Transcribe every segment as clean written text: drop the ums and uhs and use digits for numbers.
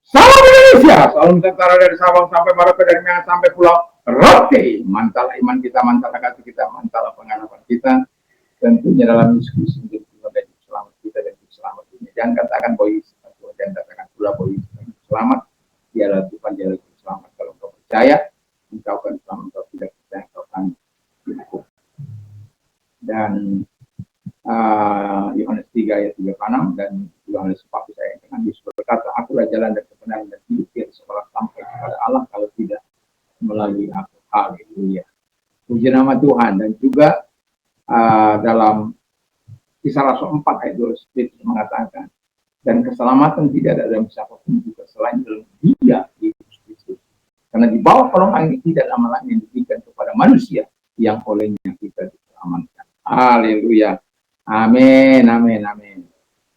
Salam Indonesia, salam Nusantara dari Sabang sampai Merauke, dari Minang sampai Pulau Rote. Mantal iman kita, mantal hati kita, mantal pengharapan kita. Tentunya dalam diskusi menjadi dan selamat kita dan selamat dunia. Jangan katakan bahwa dan katakan pula bahwa selamat. Dialah Tuhan, dialah selamat. Kalau engkau percaya, engkau akan selamat. Engkau tidak percaya, engkau akan dihukum. Dan Yohanes 3 ayat 36 dan Yohanes 4 ayat dengan Yesus berkata, akulah jalan dan kebenaran dan hidup, yang sekolah sampai kepada Allah kalau tidak melalui aku. Haleluya. Puji nama Tuhan. Dan juga dalam Kisah Rasul 4 ayat 2 mengatakan, dan keselamatan tidak ada dalam siapapun juga selain dalam Dia, Yesus Kristus. Karena di bawah kolongan ini tidak nama lain yang diberikan kepada manusia yang olehnya kita diselamatkan. Haleluya. Amin, amin, amin.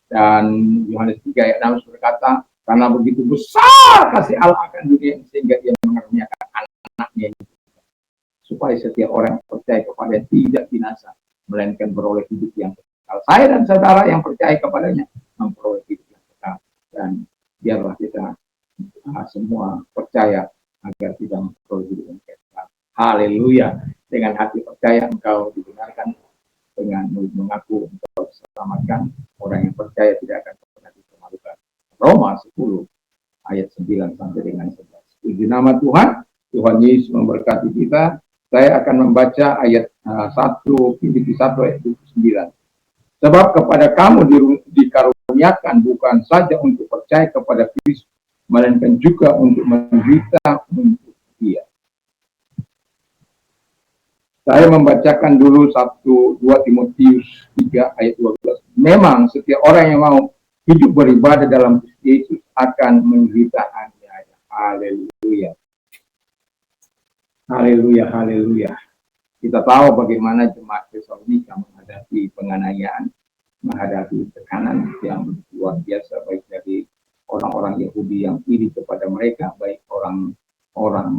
Dan Yohanes 3 ayat 6 berkata, karena begitu besar kasih Allah akan dunia sehingga Ia mengaruniakan anak-anaknya supaya setiap orang yang percaya kepada tidak binasa, melainkan beroleh hidup yang kekal. Saya dan saudara yang percaya kepadanya memperoleh hidup yang kekal. Dan biarlah kita semua percaya agar kita memperoleh hidup yang kekal. Haleluya. Dengan hati percaya engkau dibenarkan, dengan mulut mengaku engkau diselamatkan. Orang yang percaya tidak akan pernah dipermalukan. Roma 10 ayat 9 sampai dengan 11. Puji nama Tuhan. Tuhan Yesus memberkati kita. Saya akan membaca ayat 1 Filipi 1 ayat 29. Sebab kepada kamu dikaruniakan bukan saja untuk percaya kepada Kristus, melainkan juga untuk menderita untuk Dia. Saya membacakan dulu 2 Timotius 3 ayat 12. Memang setiap orang yang mau hidup beribadah dalam Yesus akan menderita aniaya. Haleluya. Haleluya, haleluya. Kita tahu bagaimana jemaat Tesalonika menghadapi penganiayaan, menghadapi tekanan yang luar biasa, baik dari orang-orang Yahudi yang iri kepada mereka, baik orang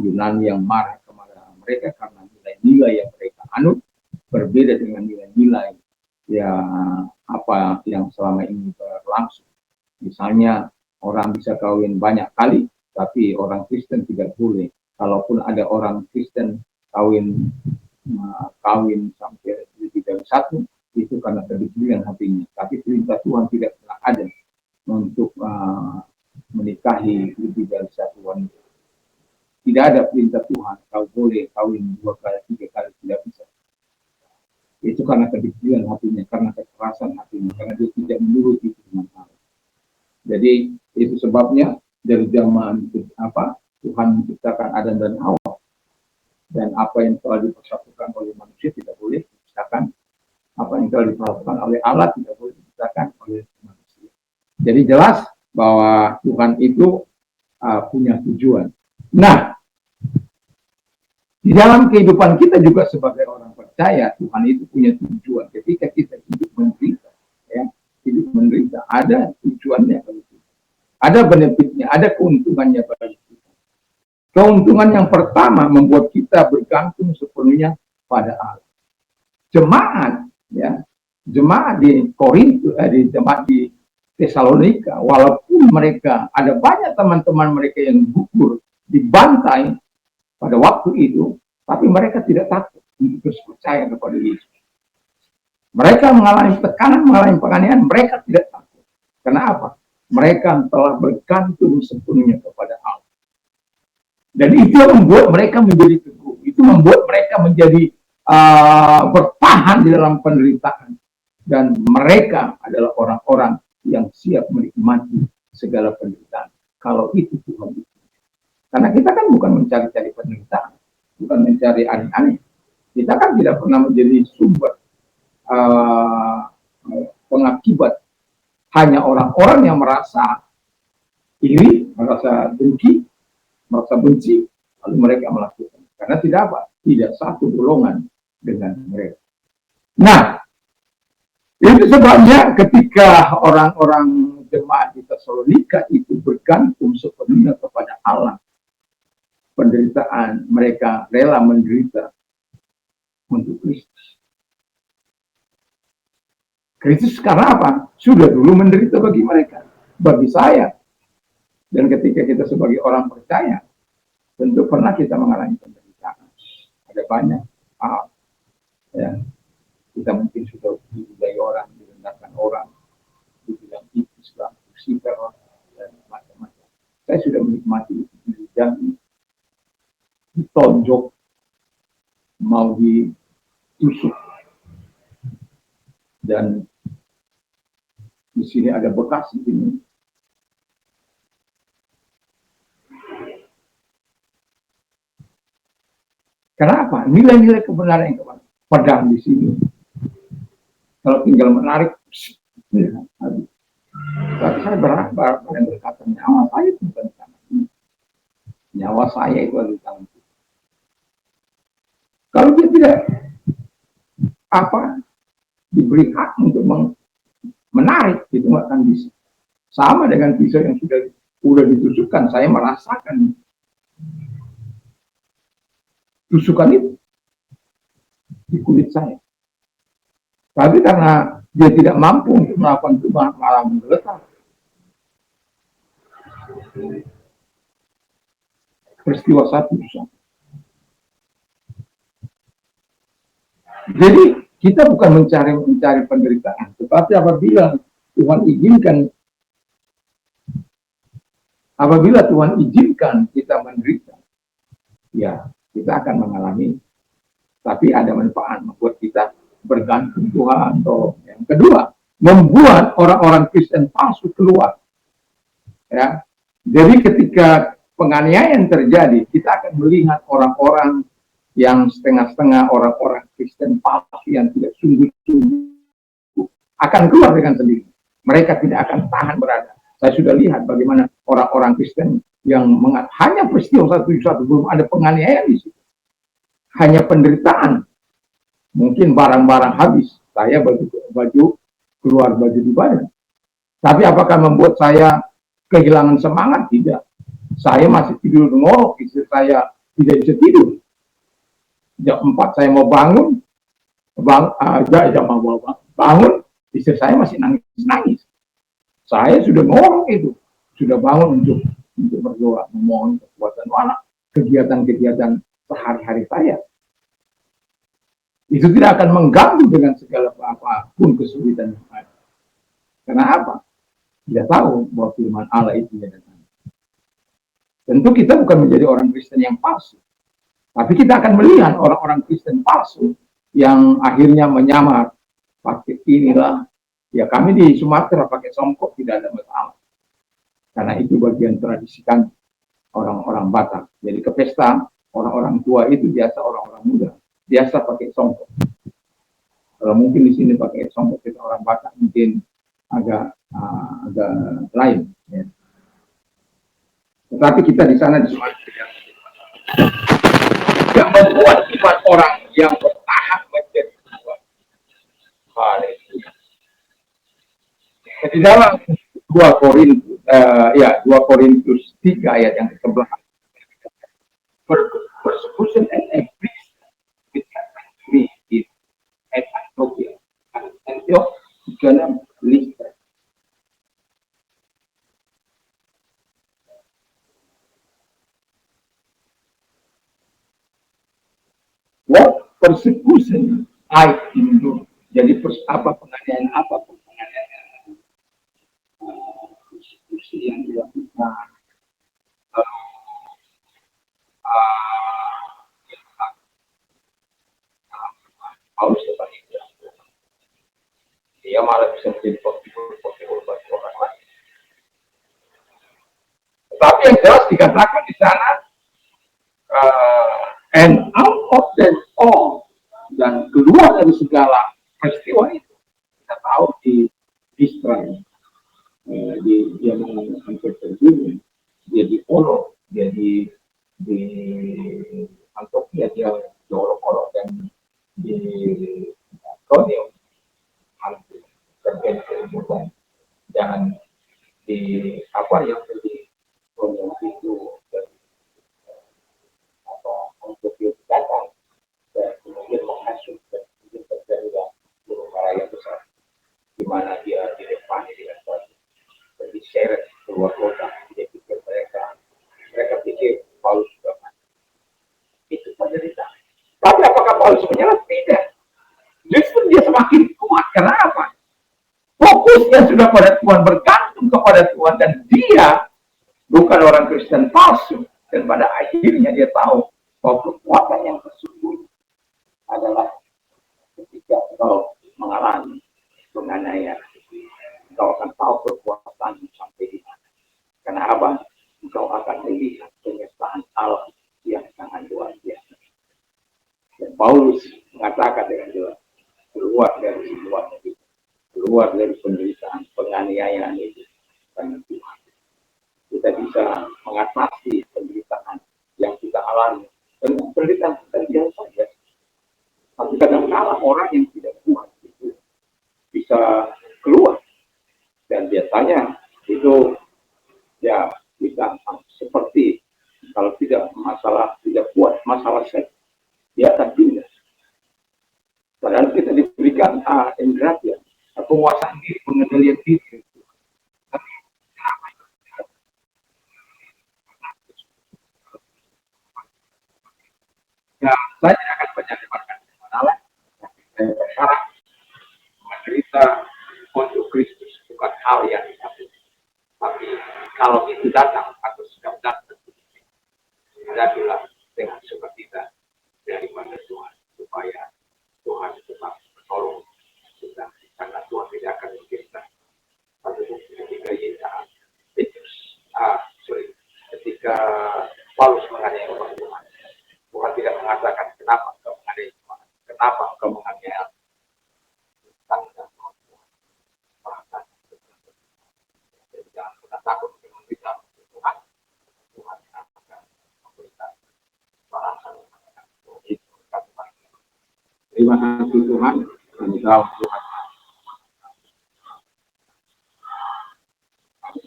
Yunani yang marah kepada mereka karena nilai-nilai yang mereka anut berbeda dengan nilai-nilai yang selama ini berlangsung. Misalnya orang bisa kawin banyak kali, tapi orang Kristen tidak boleh. Kalaupun ada orang Kristen kawin sampai lebih dari satu, itu karena kedisiplinan hatinya. Tapi perintah Tuhan tidak pernah ada untuk menikahi lebih dari satu wanita. Tidak ada perintah Tuhan kau boleh kawin 2 kali, 3 kali, tidak bisa. Itu karena kedisiplinan hatinya, karena kekerasan hatinya, karena dia tidak menuruti firman Allah. Jadi itu sebabnya dari zaman Tuhan menciptakan Adam dan Hawa, dan apa yang telah dipersatukan oleh manusia tidak boleh dipisahkan. Apa yang telah dipersatukan oleh Allah tidak boleh dipisahkan oleh manusia. Jadi jelas bahwa Tuhan itu punya tujuan. Nah, di dalam kehidupan kita juga sebagai orang percaya, Tuhan itu punya tujuan. Ketika kita hidup menderita, hidup menderita, ada tujuannya bagi kita. Ada benefitnya, ada keuntungannya bagi kita. Keuntungan yang pertama membuat kita bergantung sepenuhnya pada Allah. Jemaat di Korintus, jemaat di Tesalonika, walaupun mereka ada banyak teman-teman mereka yang gugur, dibantai pada waktu itu, tapi mereka tidak takut untuk percaya kepada Yesus. Mereka mengalami tekanan, mengalami penganiayaan, mereka tidak takut. Kenapa? Mereka telah bergantung sepenuhnya kepada Allah. Dan itu membuat mereka menjadi teguh. Itu membuat mereka menjadi bertahan di dalam penderitaan. Dan mereka adalah orang-orang yang siap menikmati segala penderitaan. Kalau itu Tuhan itu. Karena kita kan bukan mencari-cari penderitaan, bukan mencari aneh-aneh. Kita kan tidak pernah menjadi sumber pengakibat. Hanya orang-orang yang merasa iri, merasa dengki, merasa benci, lalu mereka melakukan. Karena tidak apa? Tidak satu golongan dengan mereka. Nah, itu sebabnya ketika orang-orang jemaat di Tesalonika itu bergantung sepenuhnya kepada Allah, penderitaan mereka rela menderita untuk Kristus. Kristus karena apa? Sudah dulu menderita bagi mereka, bagi saya. Dan ketika kita sebagai orang percaya, tentu pernah kita mengalami penderitaan. Ada banyak hal, ya. Kita mungkin sudah dibulai orang, direndahkan orang, dibilang iblis lah, Lucifer lah, dan macam-macam. Saya sudah menikmati itu, dijambi, ditonjok, mau ditusuk, dan di sini ada bekas ini. Kenapa? Nilai-nilai kebenaran yang pedang di sini. Kalau tinggal menarik, ya, habis. Tapi saya berapa yang berkata nyawa saya itu bukan di tangan ini. Nyawa saya itu ada di tangan itu. Kalau dia tidak diberi hak untuk menarik, itu nggak akan bisa. Sama dengan pisau yang sudah ditusukkan, saya merasakan tusukan itu di kulit saya. Tapi karena dia tidak mampu untuk melakukan itu, malah menggeletar. Peristiwa satu. Jadi kita bukan mencari penderitaan, tetapi apabila Tuhan izinkan kita menderita, ya kita akan mengalami. Tapi ada manfaat membuat kita bergantung Tuhan. Atau yang kedua, membuat orang-orang Kristen palsu keluar. Ya, jadi ketika penganiayaan terjadi, kita akan melihat orang-orang yang setengah-setengah, orang-orang Kristen palsu yang tidak sungguh-sungguh akan keluar dengan sendiri. Mereka tidak akan tahan berada. Saya sudah lihat bagaimana orang-orang Kristen yang hanya peristiwa satu-satu, belum ada penganiayaan di situ. Hanya penderitaan, mungkin barang-barang habis, saya baju keluar baju di badan. Tapi apakah membuat saya kehilangan semangat? Tidak. Saya masih tidur ngorok, istri saya tidak bisa tidur. Jam 4 saya mau bangun, bangun, istri saya masih nangis. Saya sudah ngorok itu, sudah bangun untuk berdoa, memohon kekuatan Allah, kegiatan-kegiatan sehari-hari saya. Itu tidak akan mengganggu dengan segala apapun kesulitan yang ada. Karena apa? Dia tahu bahwa firman Allah itu yang datang. Tentu kita bukan menjadi orang Kristen yang palsu. Tapi kita akan melihat orang-orang Kristen palsu yang akhirnya menyamar. Pakai inilah. Ya kami di Sumatera pakai songkok tidak ada masalah. Karena itu bagian tradisi kami. Orang-orang Batak. Jadi ke pesta, orang-orang tua itu biasa orang-orang muda. Biasa pakai songkok. Kalau mungkin di sini pakai songkok kita orang Batak mungkin agak lain. Ya. Tetapi kita di sana di Sumatera yang membuat iman orang yang bertahan menjadi kuat. Haleluya. Di dalam 2 Korintus 3 ayat yang ke-11. Persecution and abuse with me is at Antioch. Antioch gonna listen. What persecution I endure. Jadi penganiayaan persekusi yang dilakukan. Paulus sebaliknya, dia malah bisa menjadi positif bagi orang lain. Tetapi yang jelas dikatakan di sana, and out of them all, dan keluar dari segala peristiwa itu, kita tahu di Israel, dia hampir terbunuh, dia diolok, dia di Antioquia dia diolok-olok dan di Ikonium hampir terjadi keributan. Jangan di yang terjadi Ikonium itu atau untuk datang dan kemudian menghasut dan kemudian terjadilah huru hara yang besar di mana dia direpani dengan batu dan diseret keluar kota. Dia pikir Paulus menyerah? Tidak. Justru dia semakin kuat. Kenapa? Fokusnya sudah pada Tuhan, bergantung kepada Tuhan, dan dia bukan orang Kristen palsu. Dan pada akhirnya dia tahu bahwa kekuatan yang sesungguhnya adalah ketika engkau mengalami penganiayaan. Engkau akan tahu kekuatan sampai di mana. Kenapa? Engkau akan melihat penyertaan Allah yang sangat luar biasa. Dan Paulus mengatakan dengan jelas, keluar dari situasi itu, keluar dari penderitaan, penganiayaan itu, karena Tuhan. Kita bisa mengatasi penderitaan yang kita alami. Dan penderitaan kita biasa saja. Tapi kadang-kadang orang yang tidak kuat itu bisa keluar. Dan biasanya itu ya bisa seperti kalau tidak masalah tidak kuat, masalah seks, dia akan pindah. Padahal kita diberikan indera ya, penguasaan diri, pengendalian diri. Ya, saya akan menyampaikan masalah. Saya berharap menderita untuk Kristus bukan hal yang satu. Tapi kalau itu datang atau sudah datang, jadilah dengan sukacita daripada Tuhan supaya Tuhan tetap menolong kita karena Tuhan tidak akan mengirimkan pada ketika ketika Paulus menganiaya orang Tuhan, Tuhan tidak mengatakan kenapa engkau menganiaya Tuhan, kenapa engkau menganiaya tanggung jawab Tuhan. Jadi jangan pernah takut untuk memberikan Tuhan. Tuhan akan memberikan balasan. Terima kasih Tuhan. Engkau Tuhan.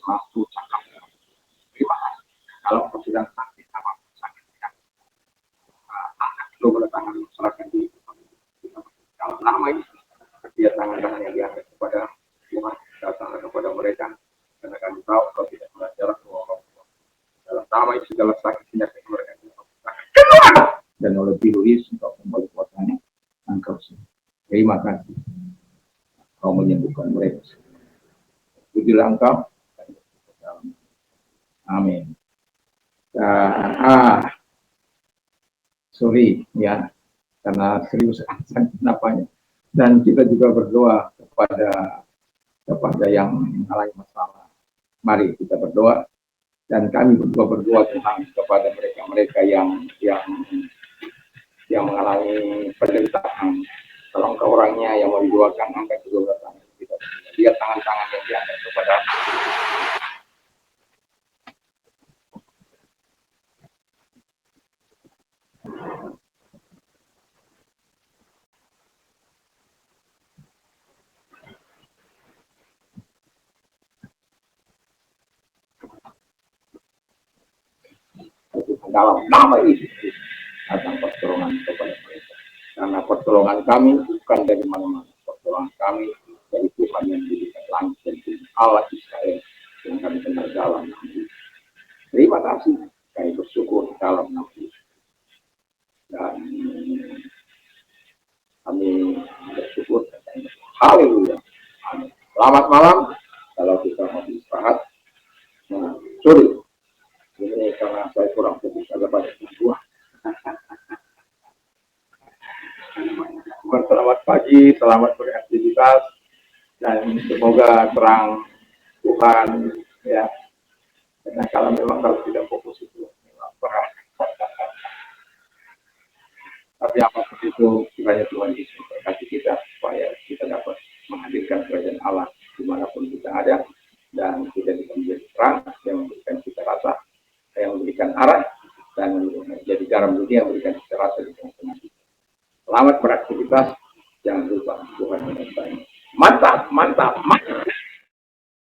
Waktu cakap. Terima kasih. Kalau kau sedang sakit apa sakit yang angkat dulu pada tangan serahkan di kalau nama ini dia tangan-tangan yang diangkat kepada Tuhan datanglah kepada mereka karena kami tahu kau tidak belajar orang dalam nama ini segala sakit penyakit mereka keluar dan oleh Tuhan Yesus engkau kembali kuasanya engkau semua. Terima kasih kau menyembuhkan mereka. Pujilah engkau. Amin. Sorry ya, karena serius kenapanya. Dan kita juga berdoa kepada yang mengalami masalah. Mari kita berdoa dan kami berdoa Tuhan kepada mereka yang mengalami penderitaan. Tolong ke orangnya yang mau didoakan angkat kedua tangan kita. Lihat tangan-tangan yang diangkat kepada dalam nama Yesus datang pertolongan kepada mereka. Karena pertolongan kami bukan dari mana-mana. Pertolongan kami dari Tuhan yang diberikan langit dan bumi, Allah Israel yang kami kenal dalam nama Yesus. Terima kasih. Kami bersyukur dalam nama Yesus. Dan kami bersyukur. Haleluya. Amin. Selamat malam. Kalau kita mau istirahat. Nah, sorry. Ini karena saya kurang fokus agak banyak buah. Selamat pagi, selamat beraktivitas dan semoga terang Tuhan ya. Karena kalau tidak fokus itu memang berat. Tapi apapun itu kiranya Tuhan Yesus memberkati kita supaya kita dapat menghadirkan kerajaan Allah dimanapun kita ada dan kita bisa menjadi terang yang memberikan kita rasa, yang memberikan arah dan menjadi garam dunia yang memberikan kita rasa di tengah-tengah kita. Selamat beraktivitas, jangan lupa Tuhan menyertai. Mantap, mantap, mantap.